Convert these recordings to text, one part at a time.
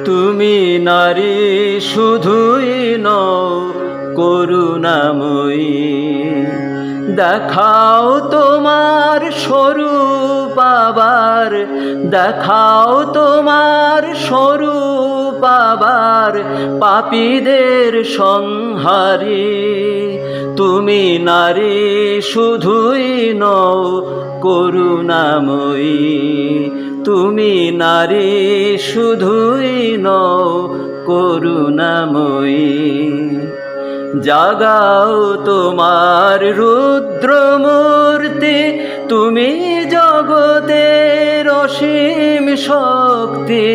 তুমি নারী শুধুই নও করুণাময়ী, দেখাও তোমার স্বরূপ আবার, দেখাও তোমার স্বরূপ আবার পাপীদের সংহারী। তুমি নারী শুধুই নও করুণাময়ী, তুমি নারী শুধুই নও করুণাময়ী। জাগাও তোমার রুদ্র মূর্তি, তুমি জগতের অসীম শক্তি।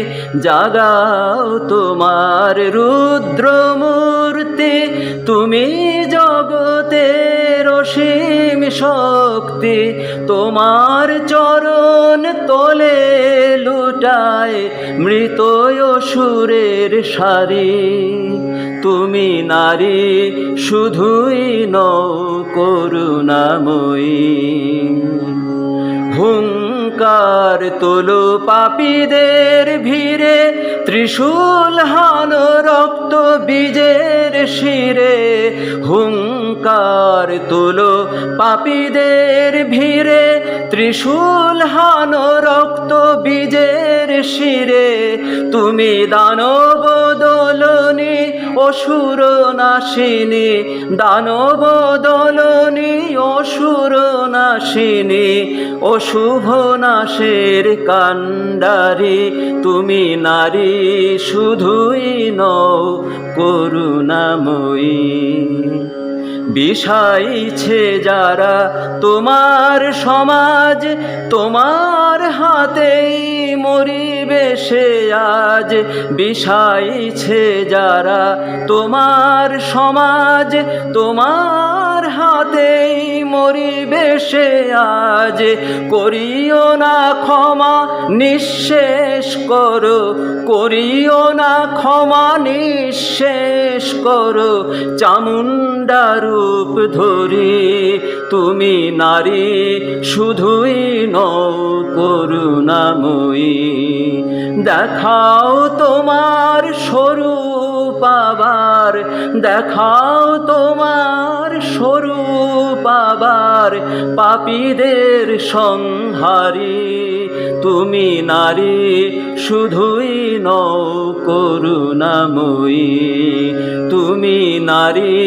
জাগাও তোমার রুদ্র মূর্তি, তুমি জগতের অসীম শক্তি। তোমার চরণ তলে লুটায় মৃত অসুরের সারি। তুমি নারী শুধুই নও করুণাময়ী। হুঙ্কার তোলো পাপীদের ভিড়ে, ত্রিশূল হানো রক্ত বীজের শিরে। হুঙ্কার তোলো পাপীদের ভিড়ে, ত্রিশূল হানো রক্ত বীজের শিরে। তুমি দানব দলনী অসুর নাশিনী, দানব দলনী অসুর নাশিনী, অশুভ নাশের কাণ্ডারি। তুমি নারী শুধুই নও করুণাময়ী। বিষাইছে যারা তোমার সমাজ, তোমার হাতেই মরিবে সে আজ। বিষাইছে যারা তোমার সমাজ, তোমার হাতেই মরিবে সে আজ। করিও না ক্ষমা নিঃশেষ করো, করিও না ক্ষমা নিঃশেষ করো চামুণ্ডা রূপ ধরি। তুমি নারী শুধুই নও করুণাময়ী, দেখাও তোমার স্বরূপ আবার, দেখাও তোমার স্বরূপ আবার পাপীদের সংহারী। তুমি নারী শুধুই নও করুণাময়ী, তুমি নারী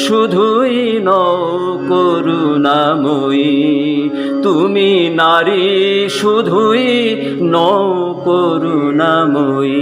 শুধুই নও করুণাময়ী। তুমি নারী শুধুই নও করুণাময়ী।